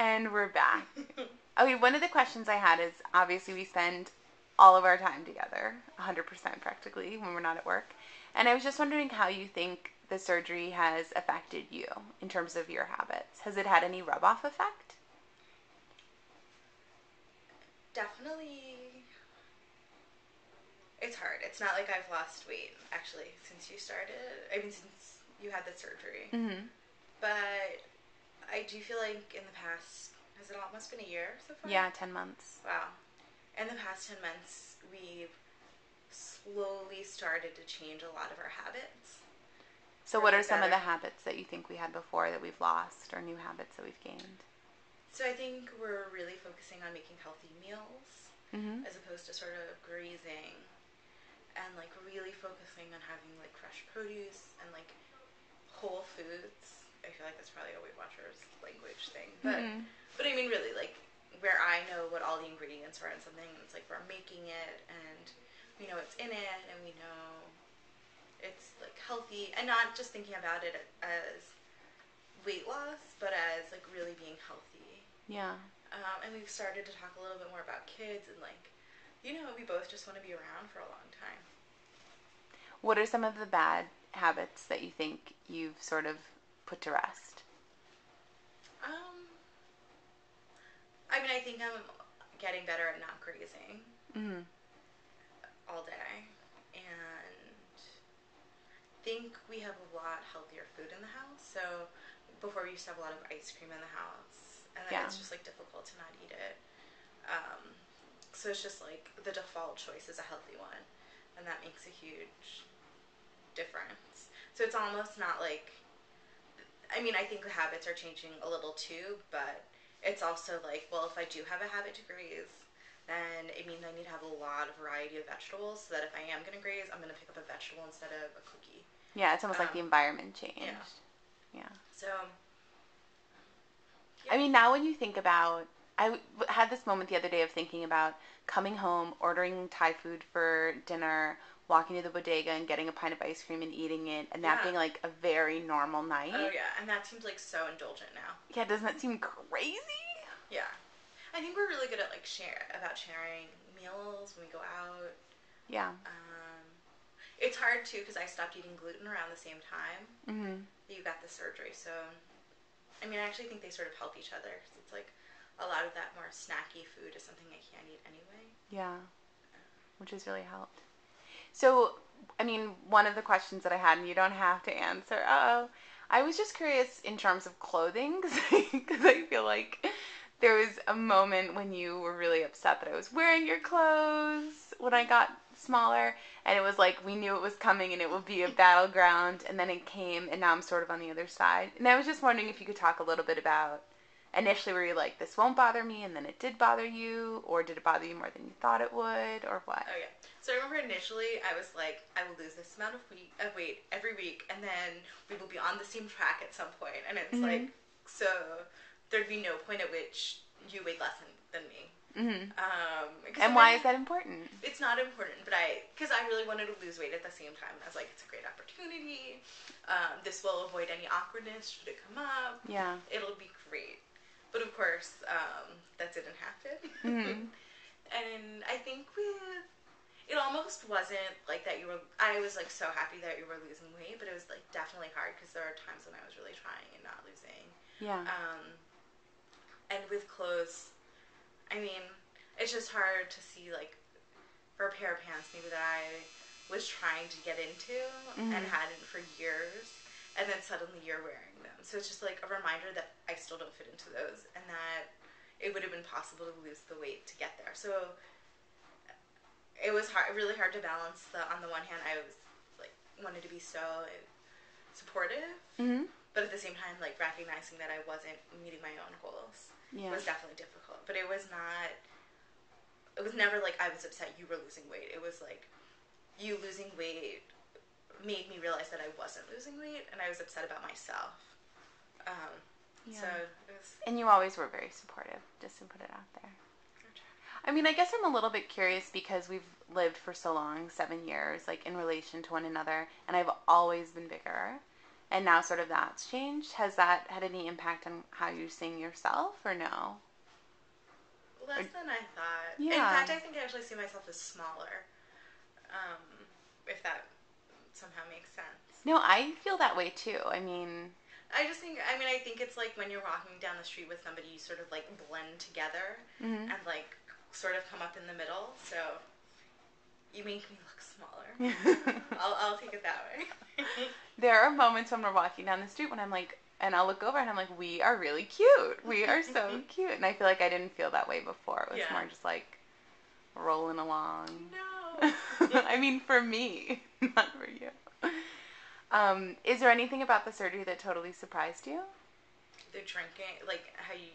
And we're back. Okay, one of the questions I had is, obviously we spend all of our time together, 100% practically, when we're not at work. And I was just wondering how you think the surgery has affected you in terms of your habits. Has it had any rub-off effect? Definitely. It's hard. It's not like I've lost weight, actually, since you started. I mean, since you had the surgery. Mm-hmm. But I do feel like in the past, has it almost been a year so far? Yeah, 10 months. Wow. In the past 10 months, we've slowly started to change a lot of our habits. So what are some of the habits that you think we had before that we've lost, or new habits that we've gained? So I think we're really focusing on making healthy meals, Mm-hmm. as opposed to sort of grazing, and like really focusing on having like fresh produce and like whole foods. I feel like that's probably a Weight Watchers language thing, but Mm-hmm. but I mean really like where I know what all the ingredients are in something, and it's like we're making it and we know what's in it and we know it's like healthy, and not just thinking about it as weight loss, but as like really being healthy. Yeah. And we've started to talk a little bit more about kids and like, we both just want to be around for a long time. What are some of the bad habits that you think you've sort of put to rest? I mean, I think I'm getting better at not grazing Mm-hmm. all day, and think we have a lot healthier food in the house. So before we used to have a lot of ice cream in the house, and then it's just like difficult to not eat it. So it's just like the default choice is a healthy one, and that makes a huge difference. So it's almost not like, I mean, I think the habits are changing a little too, but it's also like, well, if I do have a habit to graze, then it means I need to have a lot of variety of vegetables, so that if I am going to graze, I'm going to pick up a vegetable instead of a cookie. Yeah, it's almost like the environment changed. Yeah. So, yeah. I mean, now when you think about, had this moment the other day of thinking about coming home, ordering Thai food for dinner, walking to the bodega and getting a pint of ice cream and eating it, and that being like a very normal night. Oh yeah, and that seems like so indulgent now. Yeah, doesn't that seem crazy? Yeah. I think we're really good at like sharing meals when we go out. Yeah. It's hard too because I stopped eating gluten around the same time that you got the surgery. So, I mean, I actually think they sort of help each other. Cause it's like a lot of that more snacky food is something I can't eat anyway. Yeah, which has really helped. So, I mean, one of the questions that I had, and you don't have to answer. I was just curious in terms of clothing, because I feel like there was a moment when you were really upset that I was wearing your clothes when I got smaller, and it was like we knew it was coming and it would be a battleground, and then it came, and now I'm sort of on the other side. And I was just wondering if you could talk a little bit about, initially were you like, this won't bother me, and then it did bother you, or did it bother you more than you thought it would, or what? Oh yeah. So I remember initially I was like, I will lose this amount of weight every week, and then we will be on the same track at some point. And it's like, so there'd be no point at which you weighed less than me. And why is that important? It's not important, but because I really wanted to lose weight at the same time. I was like, it's a great opportunity. This will avoid any awkwardness should it come up. Yeah. It'll be great. But of course, that didn't happen. And I think it almost wasn't like that I was like so happy that you were losing weight, but it was like definitely hard because there are times when I was really trying and not losing. Yeah. And with clothes, I mean, it's just hard to see like for a pair of pants maybe that I was trying to get into and hadn't for years, and then suddenly you're wearing them. So it's just like a reminder that I still don't fit into those, and that it would have been possible to lose the weight to get there. So it was really hard to balance. On the one hand, I was like wanted to be so supportive, but at the same time, like recognizing that I wasn't meeting my own goals was definitely difficult. But it was not. It was never like I was upset you were losing weight. It was like you losing weight made me realize that I wasn't losing weight, and I was upset about myself. So it was. And you always were very supportive, just to put it out there. I mean, I guess I'm a little bit curious because we've lived for so long, 7 years, like in relation to one another, and I've always been bigger. and now sort of that's changed. Has that had any impact on how you're seeing yourself, or no? Less than I thought. In Yeah. fact, I think I actually see myself as smaller. Um, if that somehow makes sense. No, I feel that way too. I mean, I think it's like when you're walking down the street with somebody, you sort of like blend together mm-hmm. and like sort of come up in the middle. So you make me look smaller. I'll take it that way. There are moments when we're walking down the street when I'm like, and I'll look over and I'm like, we are really cute. We are so cute. And I feel like I didn't feel that way before. It was more just like rolling along. No. I mean, for me, not for you. Is there anything about the surgery that totally surprised you? The drinking, like how you,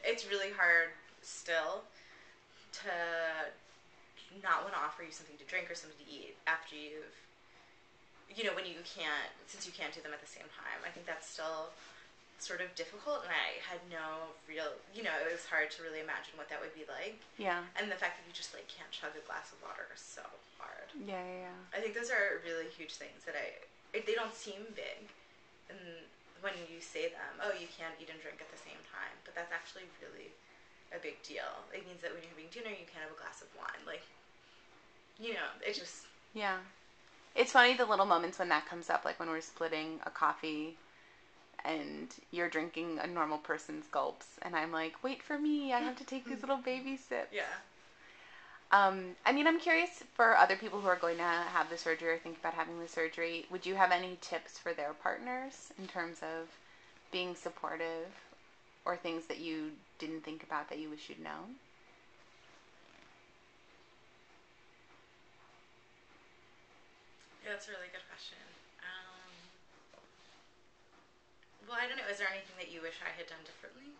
it's really hard still to not want to offer you something to drink or something to eat after when you can't, since you can't do them at the same time. I think that's still sort of difficult, and I had no real, it was hard to really imagine what that would be like. Yeah. And the fact that you just like can't chug a glass of water is so hard. Yeah. I think those are really huge things that they don't seem big, and when you say them, oh, you can't eat and drink at the same time, but that's actually really a big deal. It means that when you're having dinner, you can't have a glass of wine. Like, it just... Yeah. It's funny the little moments when that comes up, like when we're splitting a coffee and you're drinking a normal person's gulps, and I'm like, wait for me, I have to take these little baby sips. Yeah. I'm curious for other people who are going to have the surgery or think about having the surgery, would you have any tips for their partners in terms of being supportive or things that you didn't think about that you wish you'd known? Yeah, that's a really good question. Well, I don't know. Is there anything that you wish I had done differently?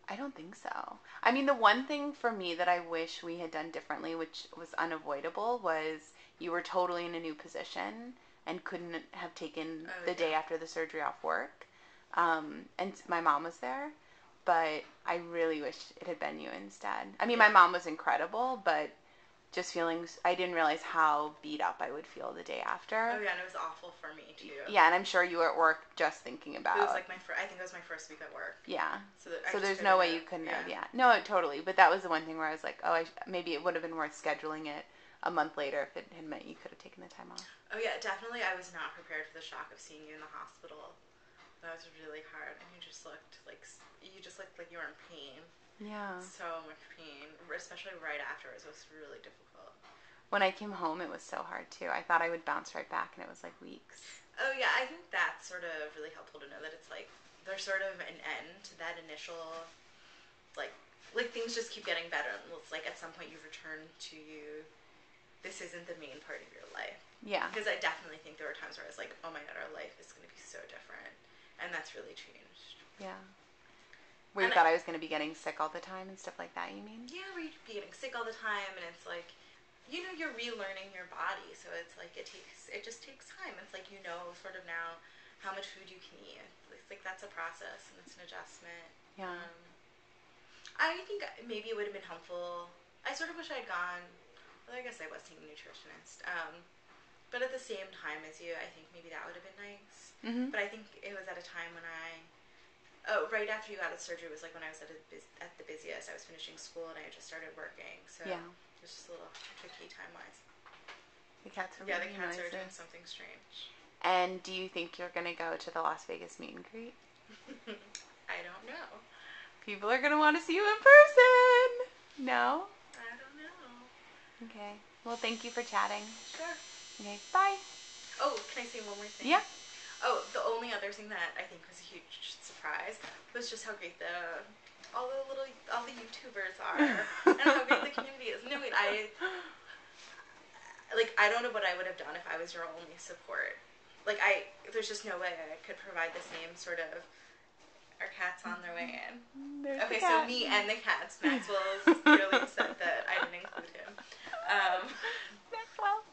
I don't think so. I mean, the one thing for me that I wish we had done differently, which was unavoidable, was you were totally in a new position and couldn't have taken the day after the surgery off work. And my mom was there, but I really wish it had been you instead. I mean, my mom was incredible, but just I didn't realize how beat up I would feel the day after. Oh, yeah, and it was awful for me, too. Yeah, and I'm sure you were at work just thinking about... It was like I think it was my first week at work. Yeah. So there's no way you couldn't have, No, totally. But that was the one thing where I was like, maybe it would have been worth scheduling it a month later if it had meant you could have taken the time off. Oh, yeah, definitely. I was not prepared for the shock of seeing you in the hospital. That was really hard, and you just looked like you were in pain. Yeah. So much pain, especially right afterwards. It was really difficult. When I came home, it was so hard, too. I thought I would bounce right back, and it was like weeks. Oh, yeah, I think that's sort of really helpful to know that it's like there's sort of an end to that initial, like things just keep getting better. It's like at some point you return to this isn't the main part of your life. Yeah. Because I definitely think there were times where I was like, oh my God, our life is going to be so different. And that's really changed. Yeah. Where you thought I was going to be getting sick all the time and stuff like that, you mean? Yeah, where you'd be getting sick all the time, and it's like, you're relearning your body, so it's like it just takes time. It's like sort of now how much food you can eat. It's like that's a process and it's an adjustment. Yeah. I think maybe it would have been helpful. I sort of wish I'd gone. Well, I guess I was seeing a nutritionist. But at the same time as you, I think maybe that would have been nice. Mm-hmm. But I think it was at a time when right after you got out of surgery was like when I was at the busiest. I was finishing school and I had just started working. So yeah. It was just a little tricky time-wise. The cats are the cats are doing something strange. And do you think you're going to go to the Las Vegas meet and greet? I don't know. People are going to want to see you in person. No? I don't know. Okay. Well, thank you for chatting. Sure. Okay, bye. Oh, can I say one more thing? Yeah. Oh, the only other thing that I think was a huge surprise was just how great all the YouTubers are and how great the community is. No, wait, I don't know what I would have done if I was your only support. There's just no way I could provide the same sort of. Our cat's on their way in. Okay, so me and the cats. Maxwell is really upset that I didn't include him. Maxwell.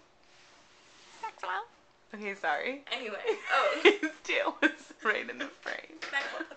Okay, sorry. Anyway, His tail was right in the frame. Maxwell.